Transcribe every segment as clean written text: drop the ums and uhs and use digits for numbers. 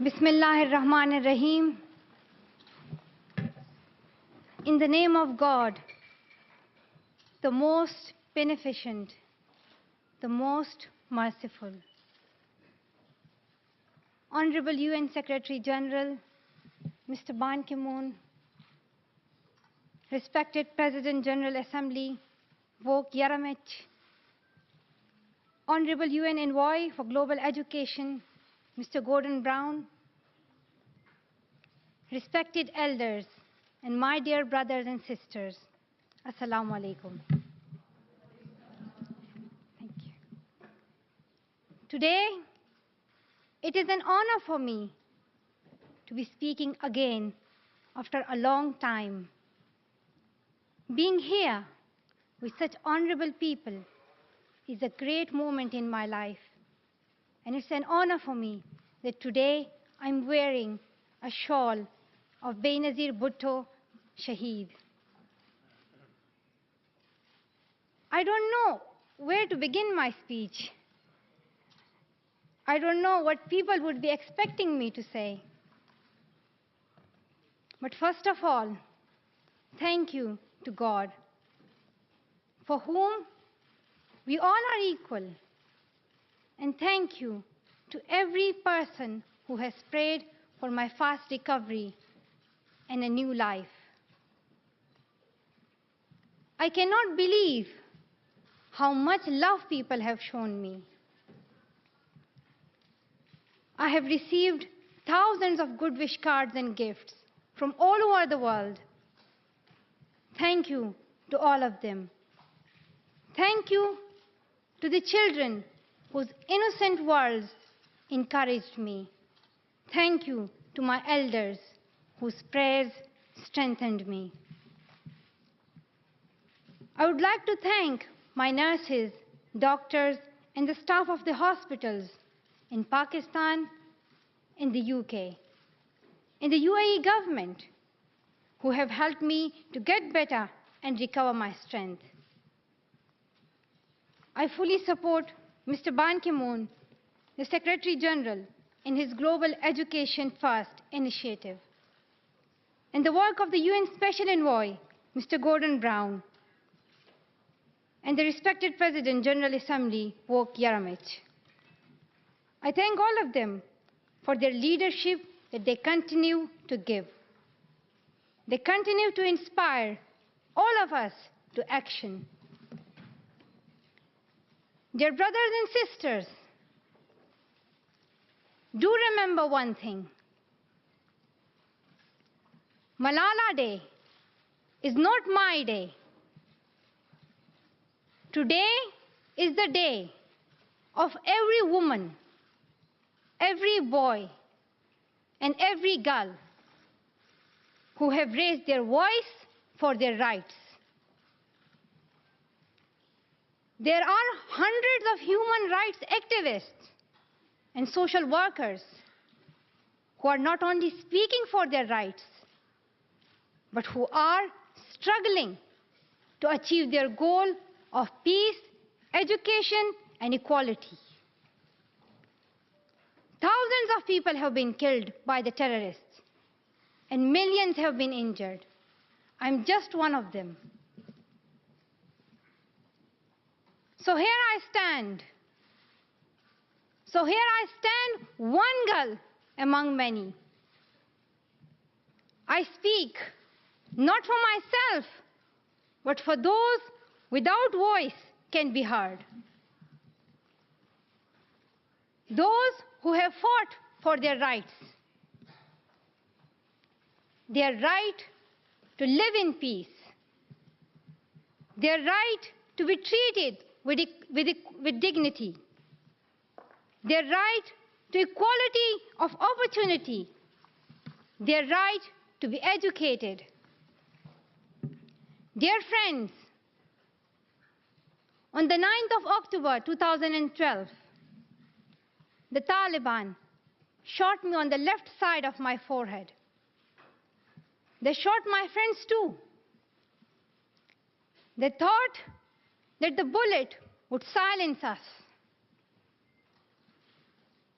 Bismillahirrahmanirrahim. In the name of God, the most beneficent, the most merciful. Honorable UN Secretary General, Mr. Ban Ki-moon, respected President General Assembly, Vok Yaramich, Honorable UN Envoy for Global Education, Mr. Gordon Brown, respected elders, and my dear brothers and sisters, Assalamu alaikum. Thank you. Today, it is an honor for me to be speaking again after a long time. Being here with such honorable people is a great moment in my life. And it's an honor for me that today I'm wearing a shawl of Benazir Bhutto Shaheed. I don't know where to begin my speech. I don't know what people would be expecting me to say. But first of all, thank you to God, for whom we all are equal. And thank you to every person who has prayed for my fast recovery and a new life. I cannot believe how much love people have shown me. I have received thousands of good wish cards and gifts from all over the world. Thank you to all of them. Thank you to the children whose innocent words encouraged me. Thank you to my elders whose prayers strengthened me. I would like to thank my nurses, doctors, and the staff of the hospitals in Pakistan, in the UK, in the UAE government, who have helped me to get better and recover my strength. I fully support Mr. Ban Ki-moon, the Secretary General, in his Global Education First initiative, and the work of the UN Special Envoy, Mr. Gordon Brown, and the respected President General Assembly, Vok Yaramich. I thank all of them for their leadership that they continue to give. They continue to inspire all of us to action. Dear brothers and sisters, do remember one thing. Malala Day is not my day. Today is the day of every woman, every boy, and every girl who have raised their voice for their rights. There are hundreds of human rights activists and social workers who are not only speaking for their rights, but who are struggling to achieve their goal of peace, education, and equality. Thousands of people have been killed by the terrorists, and millions have been injured. I'm just one of them. So here I stand. One girl among many. I speak not for myself, but for those without voice can be heard. Those who have fought for their rights. Their right to live in peace. Their right to be treated with dignity. Their right to equality of opportunity. Their right to be educated. Dear friends, on the 9th of October 2012, the Taliban shot me on the left side of my forehead. They shot my friends too. They thought that the bullet would silence us.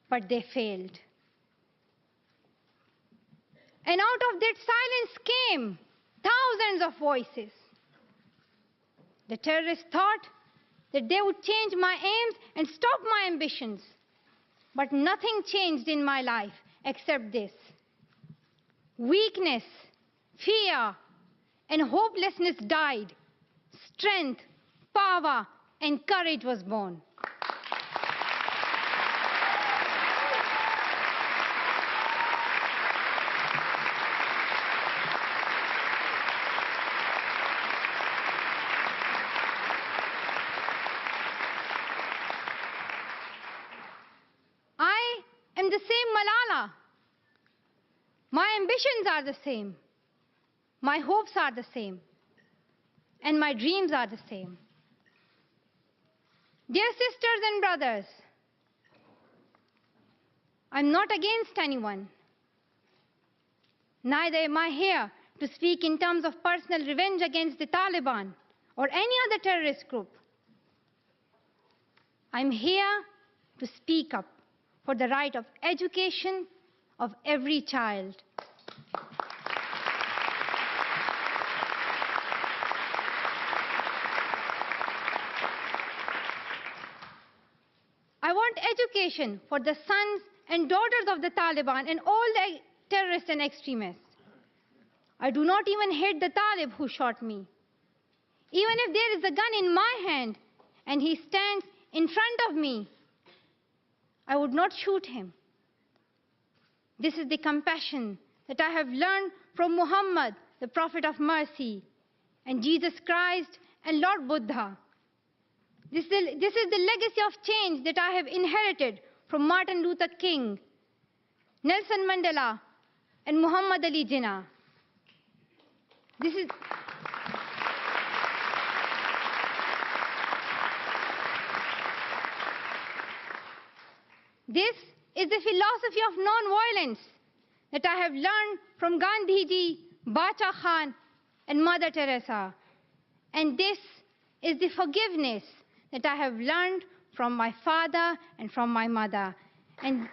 But they failed. And out of that silence came thousands of voices. The terrorists thought that they would change my aims and stop my ambitions. But nothing changed in my life except this. Weakness, fear, and hopelessness died. Strength, power, and courage was born. I am the same Malala. My ambitions are the same. My hopes are the same. And my dreams are the same. Dear sisters and brothers, I'm not against anyone. Neither am I here to speak in terms of personal revenge against the Taliban or any other terrorist group. I'm here to speak up for the right of education of every child. I want education for the sons and daughters of the Taliban and all the terrorists and extremists. I do not even hate the Talib who shot me. Even if there is a gun in my hand and he stands in front of me, I would not shoot him. This is the compassion that I have learned from Muhammad, the Prophet of Mercy, and Jesus Christ and Lord Buddha. This is the legacy of change that I have inherited from Martin Luther King, Nelson Mandela, and Muhammad Ali Jinnah. This is the philosophy of non-violence that I have learned from Gandhiji, Bacha Khan, and Mother Teresa. And this is the forgiveness that I have learned from my father and from my mother. And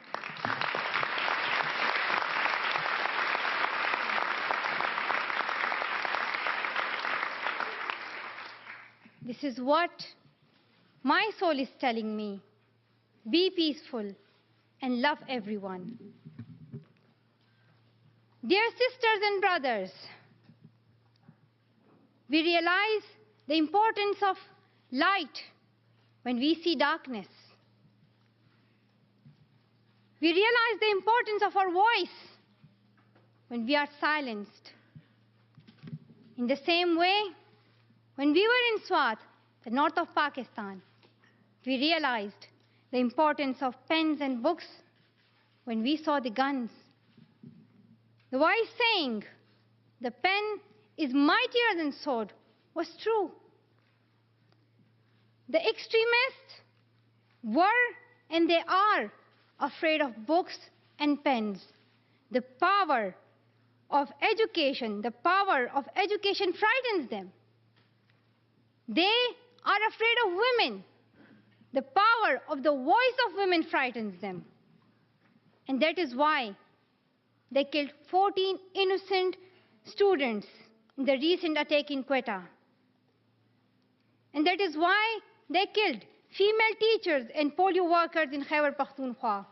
this is what my soul is telling me. Be peaceful and love everyone. Dear sisters and brothers, we realize the importance of light when we see darkness. We realize the importance of our voice when we are silenced. In the same way, when we were in Swat, the north of Pakistan, we realized the importance of pens and books when we saw the guns. The wise saying, "The pen is mightier than sword," was true. The extremists were and they are afraid of books and pens. The power of education frightens them. They are afraid of women. The power of the voice of women frightens them. And that is why they killed 14 innocent students in the recent attack in Quetta. And that is why they killed female teachers and polio workers in Khyber Pakhtunkhwa.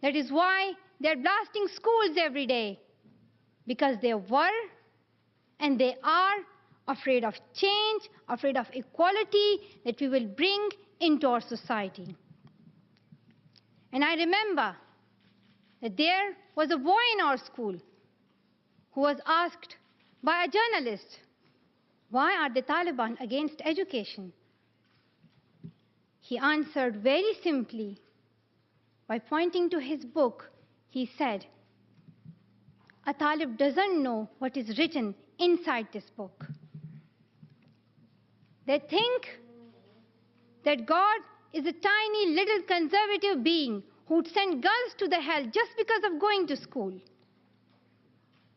That is why they're blasting schools every day, because they were and they are afraid of change, afraid of equality that we will bring into our society. And I remember that there was a boy in our school who was asked by a journalist, "Why are the Taliban against education?" He answered very simply by pointing to his book. He said, "A Talib doesn't know what is written inside this book." They think that God is a tiny little conservative being who would send girls to the hell just because of going to school.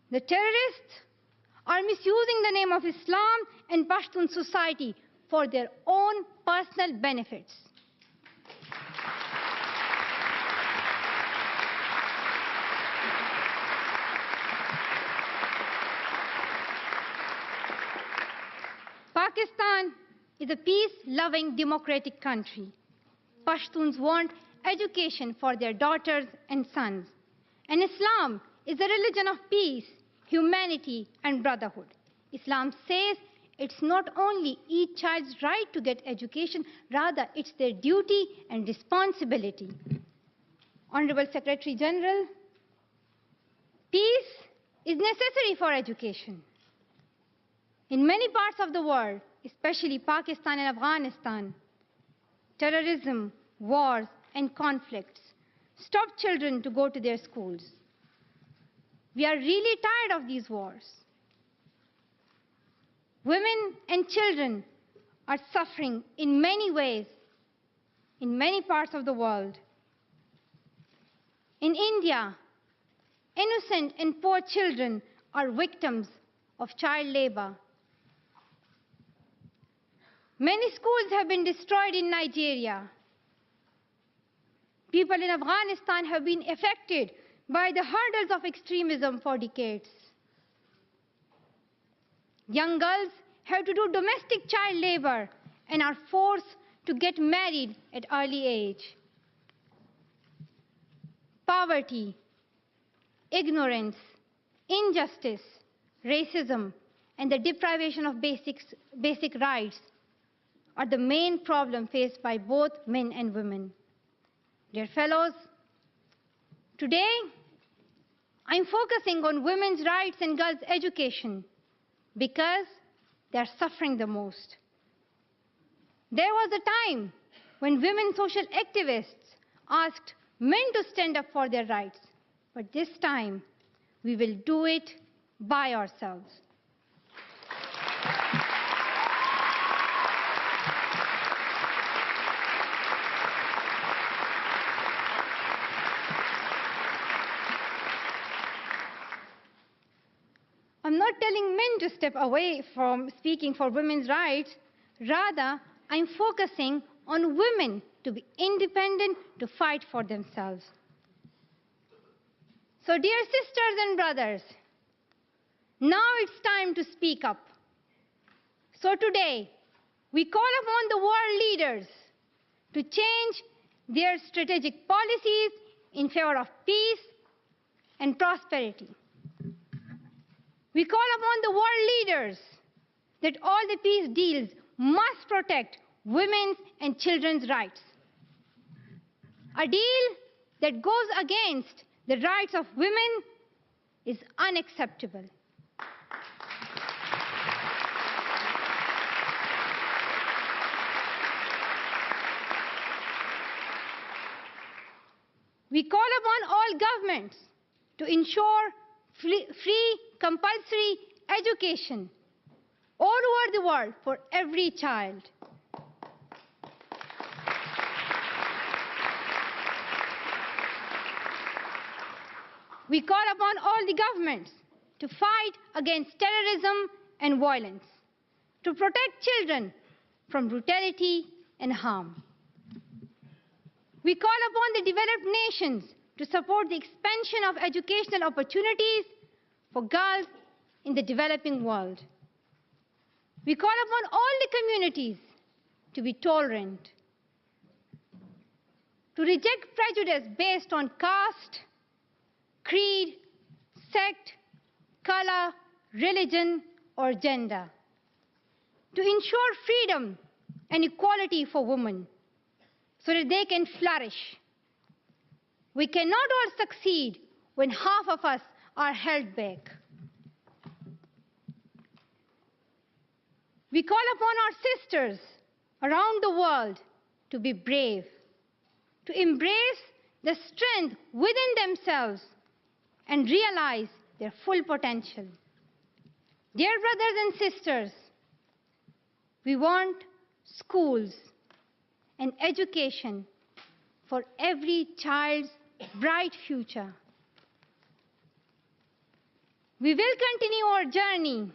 The terrorists are misusing the name of Islam and Pashtun society for their own personal benefits. is a peace-loving democratic country. Pashtuns want education for their daughters and sons. And Islam is a religion of peace, humanity, and brotherhood. Islam says it's not only each child's right to get education, rather it's their duty and responsibility. Honorable Secretary General, peace is necessary for education. In many parts of the world, especially Pakistan and Afghanistan, terrorism, wars, and conflicts stop children to go to their schools. We are really tired of these wars. Women and children are suffering in many ways in many parts of the world. In India, innocent and poor children are victims of child labor. Many schools have been destroyed in Nigeria. People in Afghanistan have been affected by the hurdles of extremism for decades. Young girls have to do domestic child labor and are forced to get married at early age. Poverty, ignorance, injustice, racism, and the deprivation of basic rights are the main problem faced by both men and women. Dear fellows, today I'm focusing on women's rights and girls' education because they're suffering the most. There was a time when women social activists asked men to stand up for their rights, but this time we will do it by ourselves. I'm not telling men to step away from speaking for women's rights. Rather, I'm focusing on women to be independent, to fight for themselves. So, dear sisters and brothers, now it's time to speak up. So today, we call upon the world leaders to change their strategic policies in favor of peace and prosperity. We call upon the world leaders that all the peace deals must protect women's and children's rights. A deal that goes against the rights of women is unacceptable. We call upon all governments to ensure free compulsory education all over the world for every child. We call upon all the governments to fight against terrorism and violence, to protect children from brutality and harm. We call upon the developed nations to support the expansion of educational opportunities for girls in the developing world. We call upon all the communities to be tolerant, to reject prejudice based on caste, creed, sect, color, religion, or gender, to ensure freedom and equality for women so that they can flourish. We cannot all succeed when half of us are held back. We call upon our sisters around the world to be brave, to embrace the strength within themselves and realize their full potential. Dear brothers and sisters, we want schools and education for every child's bright future. We will continue our journey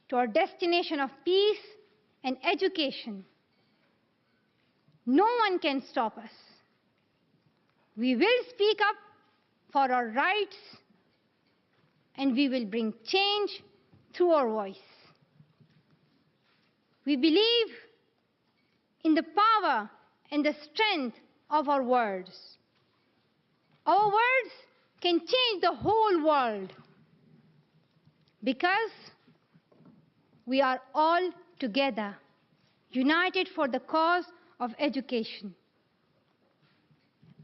to our destination of peace and education. No one can stop us. We will speak up for our rights, and we will bring change through our voice. We believe in the power and the strength of our words. Our words can change the whole world because we are all together, united for the cause of education.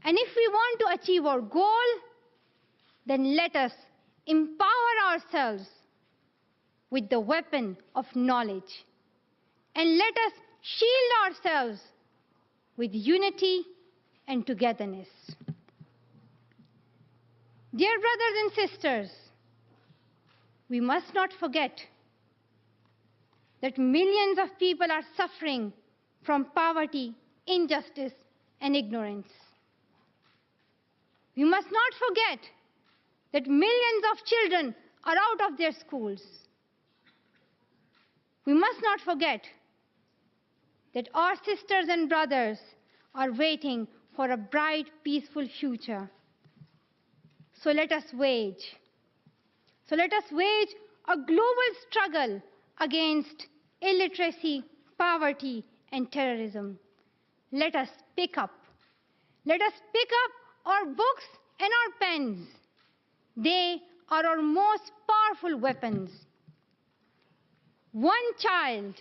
And if we want to achieve our goal, then let us empower ourselves with the weapon of knowledge. And let us shield ourselves with unity and togetherness. Dear brothers and sisters, we must not forget that millions of people are suffering from poverty, injustice, and ignorance. We must not forget that millions of children are out of their schools. We must not forget that our sisters and brothers are waiting for a bright, peaceful future. So let us wage a global struggle against illiteracy, poverty, and terrorism. Let us pick up our books and our pens. They are our most powerful weapons. One child,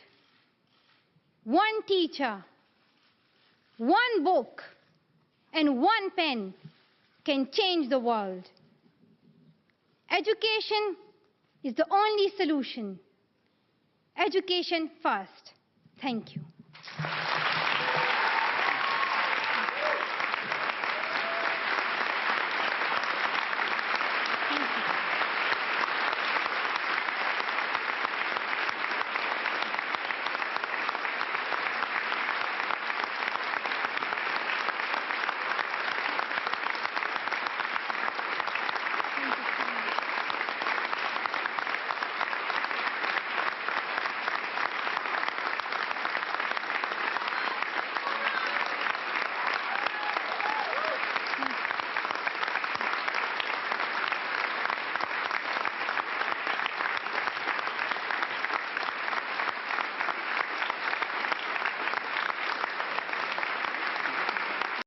one teacher, one book, and one pen can change the world. Education is the only solution. Education first. Thank you.